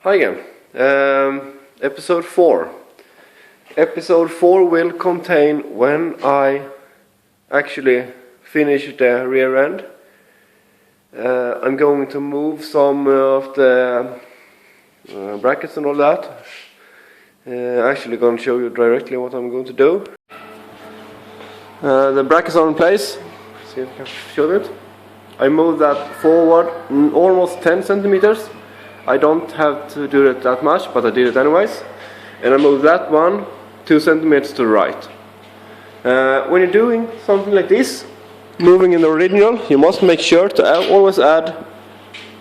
Hi again. Episode 4. Episode 4 will contain when I actually finish the rear end. I'm going to move some of the brackets and all that. Actually going to show you directly what I'm going to do. The brackets are in place. See if I can show it. I moved that forward almost 10 centimeters. I don't have to do it that much, but I did it anyways. And I moved that one 2 centimeters to the right. When you're doing something like this, moving in the original, you must make sure to always add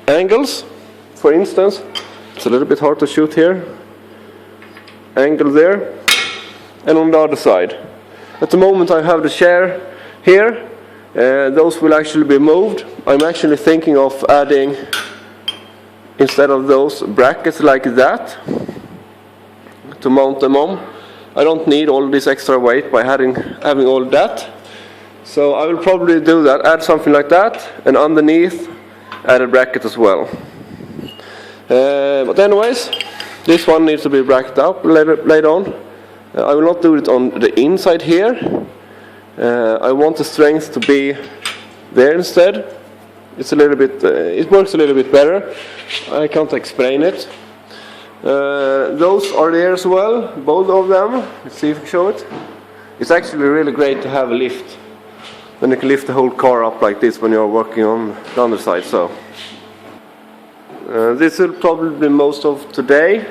angles. For instance, it's a little bit hard to shoot here. Angle there, and on the other side. At the moment I have the chair here. Those will actually be moved. I'm actually thinking of adding, instead of those, brackets like that to mount them on. I don't need all this extra weight by having all that. So I will probably do that, add something like that, and underneath add a bracket as well. But anyways, this one needs to be bracketed up later on. I will not do it on the inside here. I want the strength to be there instead. It's a little bit, it works a little bit better. I can't explain it. Those are there as well, both of them. Let's see if I can show it. It's actually really great to have a lift. Then you can lift the whole car up like this when you're working on the underside. So this will probably be most of today.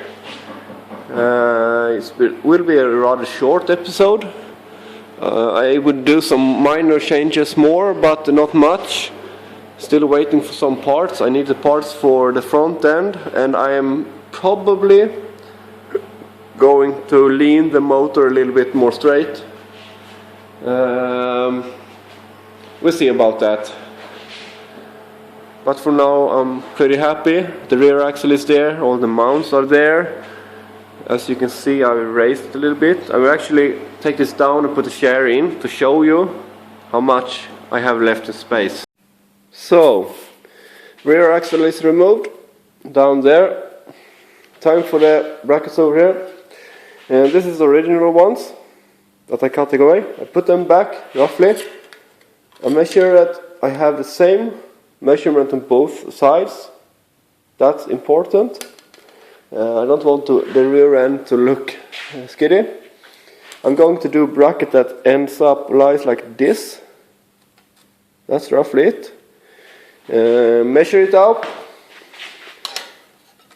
It will be a rather short episode. I would do some minor changes more, but not much. Still waiting for some parts. I need the parts for the front end, and I am probably going to lean the motor a little bit more straight. We'll see about that. But for now I'm pretty happy. The rear axle is there, all the mounts are there. As you can see, I raised it a little bit. I will actually take this down and put the chair in to show you how much I have left in space. So, rear axle is removed, down there. Time for the brackets over here. And this is the original ones that I cut away. I put them back roughly. I measure that I have the same measurement on both sides. That's important. I don't want the rear end to look skiddy. I'm going to do a bracket that lies like this. That's roughly it. Measure it out.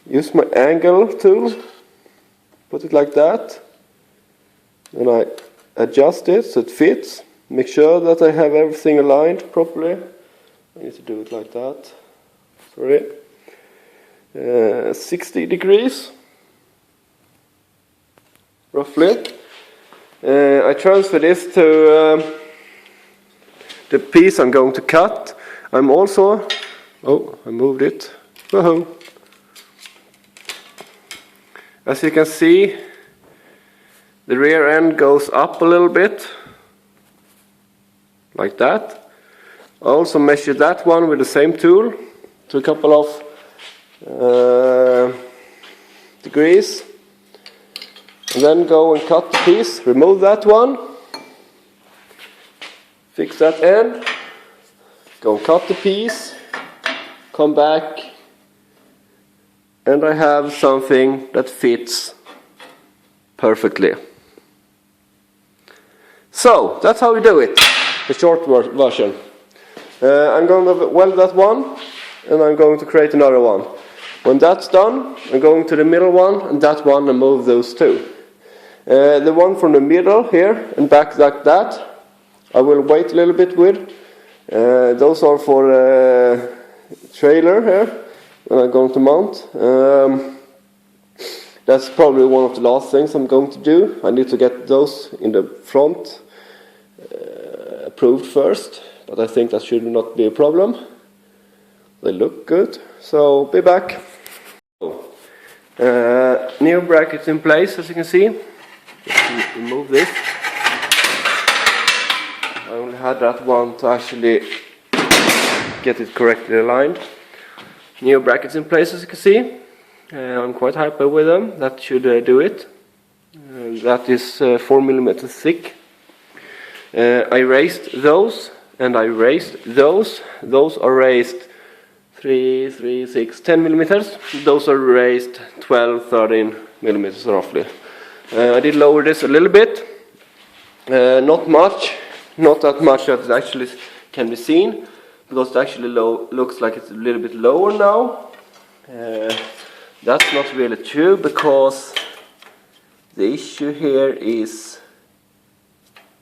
Use my angle tool. Put it like that. And I adjust it so it fits. Make sure that I have everything aligned properly. I need to do it like that. Sorry. 60 degrees. Roughly. I transfer this to the piece I'm going to cut. I'm also, I moved it. Woohoo! As you can see, the rear end goes up a little bit, like that. I also measured that one with the same tool to a couple of degrees. And then go and cut the piece, remove that one, fix that end, go and cut the piece, come back, and I have something that fits perfectly. So, that's how we do it, the short version. I'm going to weld that one, and I'm going to create another one. When that's done, I'm going to the middle one and that one and move those two. The one from the middle here and back like that, I will wait a little bit with. Those are for the trailer here, and I'm going to mount. That's probably one of the last things I'm going to do. I need to get those in the front approved first, but I think that should not be a problem. They look good, so be back. New brackets in place, as you can see. Just remove this. I only had that one to actually get it correctly aligned. New brackets in place, as you can see. I'm quite happy with them. That should do it. That is 4 millimeters thick. I raised those and I raised those. Those are raised 10 millimeters. Those are raised 12, 13 millimeters roughly. I did lower this a little bit. Not much. Not that much that it actually can be seen, because it actually looks like it's a little bit lower now. That's not really true, because the issue here is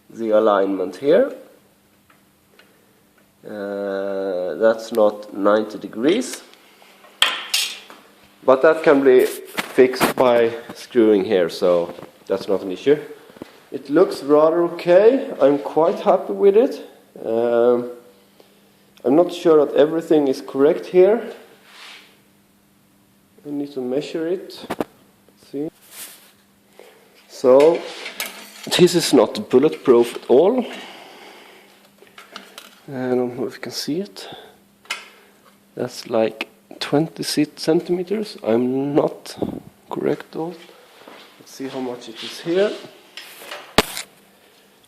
the alignment here. That's not 90 degrees, but that can be fixed by screwing here, so that's not an issue. It looks rather okay. I'm quite happy with it. I'm not sure that everything is correct here. I need to measure it. See? So this is not bulletproof at all. I don't know if you can see it. That's like 20 centimeters. I'm not correct though. Let's see how much it is here.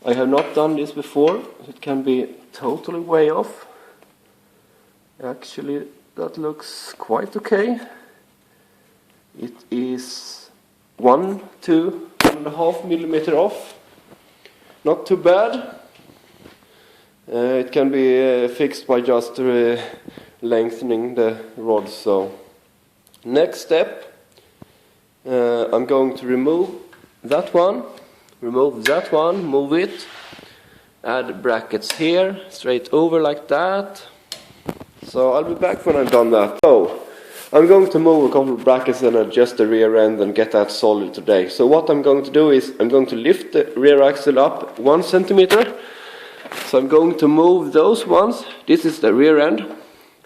I have not done this before. It can be totally way off. Actually, that looks quite okay. It is 1 to 1.5 millimeter off. Not too bad. It can be fixed by just lengthening the rod. So, next step, I'm going to remove that one, move it, add brackets here, straight over like that. So I'll be back when I've done that. So I'm going to move a couple of brackets and adjust the rear end and get that solid today. So what I'm going to do is I'm going to lift the rear axle up 1 centimeter. So I'm going to move those ones. This is the rear end.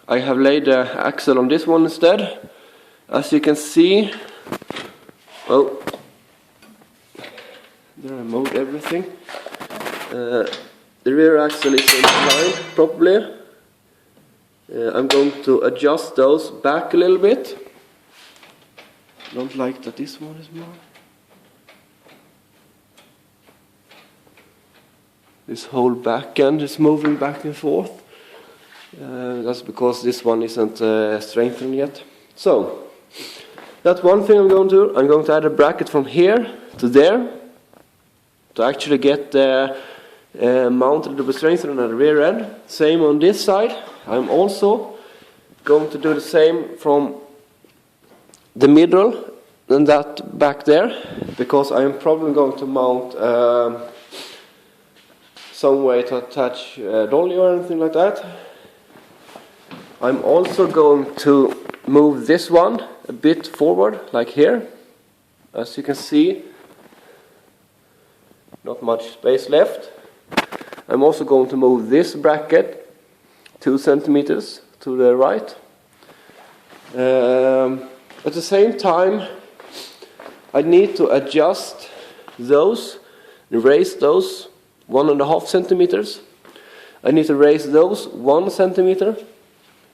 I have laid the axle on this one instead. As you can see, well, there I moved everything. The rear axle is inclined properly. I'm going to adjust those back a little bit. Don't like that this one is more. This whole back end is moving back and forth. That's because this one isn't strengthened yet. So, that's one thing I'm going to do. I'm going to add a bracket from here to there to actually get mounted to be strengthened on the rear end. Same on this side. I'm also going to do the same from the middle and that back there, because I am probably going to mount some way to attach a dolly or anything like that. I'm also going to move this one a bit forward, like here. As you can see, not much space left. I'm also going to move this bracket 2 centimeters to the right. At the same time, I need to adjust those, raise those 1.5 centimeters. I need to raise those 1 centimeter.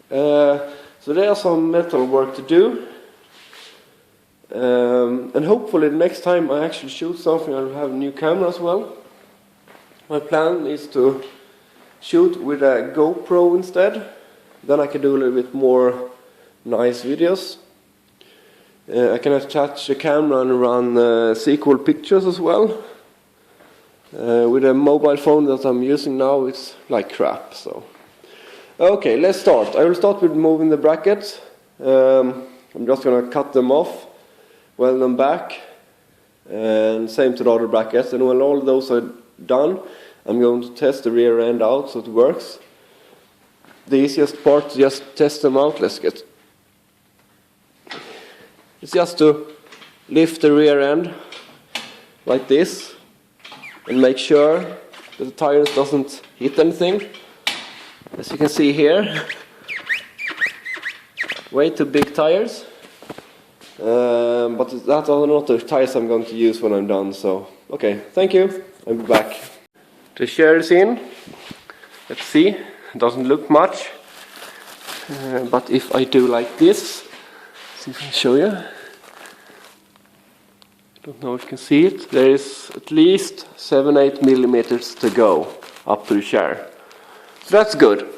So there's some metal work to do. And hopefully the next time I actually shoot something, I'll have a new camera as well. My plan is to shoot with a GoPro instead. Then I can do a little bit more nice videos. I can attach the camera and run sequel pictures as well. With a mobile phone that I'm using now, it's like crap. So, okay, let's start. I will start with moving the brackets. I'm just gonna cut them off, weld them back, and same to the other brackets. And when all those are done, I'm going to test the rear end out so it works. The easiest part is just test them out. It's just to lift the rear end like this and make sure that the tires doesn't hit anything. As you can see here, way too big tires. But that are not the tires I'm going to use when I'm done. So, okay, thank you. I'll be back. The share is in. Let's see. It doesn't look much. But if I do like this, see if I can show you. Don't know if you can see it. There is at least 7-8 millimeters to go up to the chair. So that's good.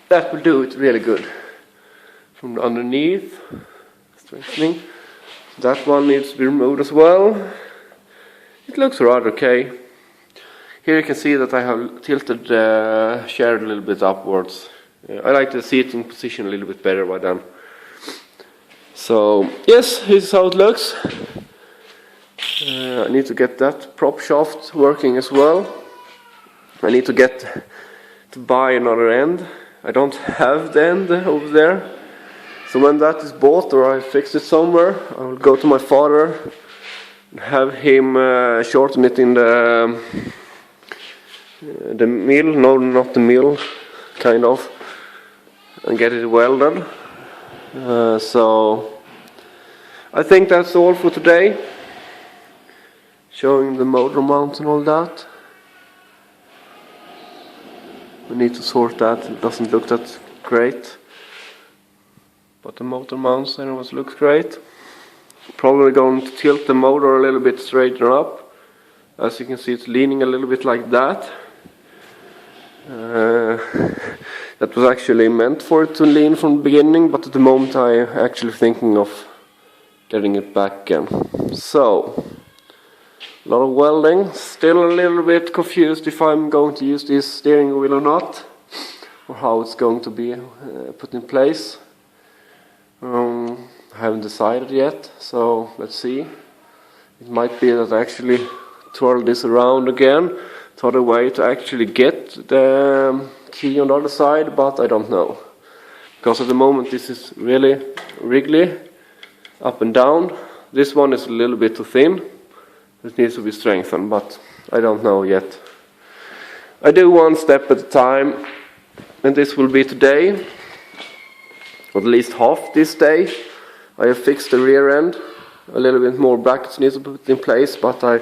That will do it really good. From underneath, strengthening. That one needs to be removed as well. It looks rather okay. Here you can see that I have tilted the chair a little bit upwards. I like the seating position a little bit better by then. So yes, this is how it looks. I need to get that prop shaft working as well. I need to buy another end. I don't have the end over there. So when that is bought or I fix it somewhere, I will go to my father and have him shorten it in the mill. No, not the mill, kind of, and get it welded. So I think that's all for today. Showing the motor mount and all that. We need to sort that. It doesn't look that great. But the motor mounts anyways looks great. Probably going to tilt the motor a little bit straighter up. As you can see, it's leaning a little bit like that. That was actually meant for it to lean from the beginning, but at the moment I'm actually thinking of getting it back again. So, a lot of welding. Still a little bit confused if I'm going to use this steering wheel or not, or how it's going to be put in place. I haven't decided yet, so let's see. It might be that I actually twirl this around again, to the way to actually get the key on the other side, but I don't know. Because at the moment this is really wriggly, up and down. This one is a little bit too thin. It needs to be strengthened, but I don't know yet. I do one step at a time, and this will be today. Or at least half this day. I have fixed the rear end. A little bit more brackets need to be put in place, but I'm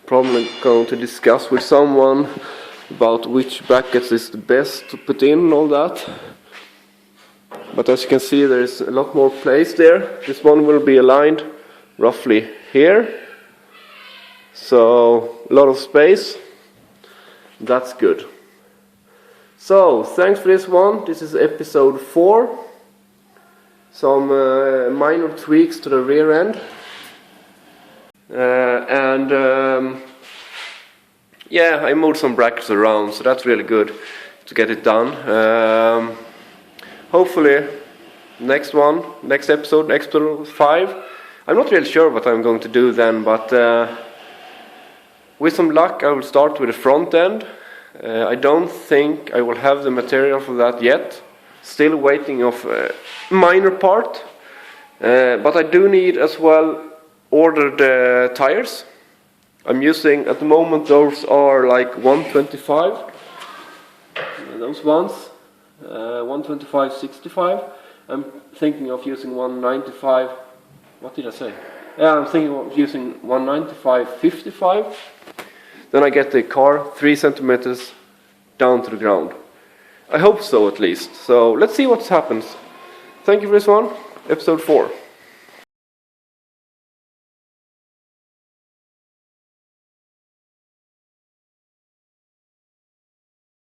probably going to discuss with someone about which brackets is the best to put in and all that. But as you can see, there is a lot more place there. This one will be aligned roughly here. So a lot of space. That's good. So thanks for this one. This is episode 4. Some minor tweaks to the rear end. Yeah, I moved some brackets around, so that's really good to get it done. Hopefully, next episode 5. I'm not really sure what I'm going to do then, but with some luck I will start with the front end. I don't think I will have the material for that yet. Still waiting of a minor part. But I do need as well order the tires. I'm using, at the moment, those are like 125. Those ones. 125/65. I'm thinking of using 195. What did I say? Yeah, I'm thinking of using 195/55. Then I get the car 3 centimeters down to the ground. I hope so, at least. So let's see what happens. Thank you for this one. Episode 4.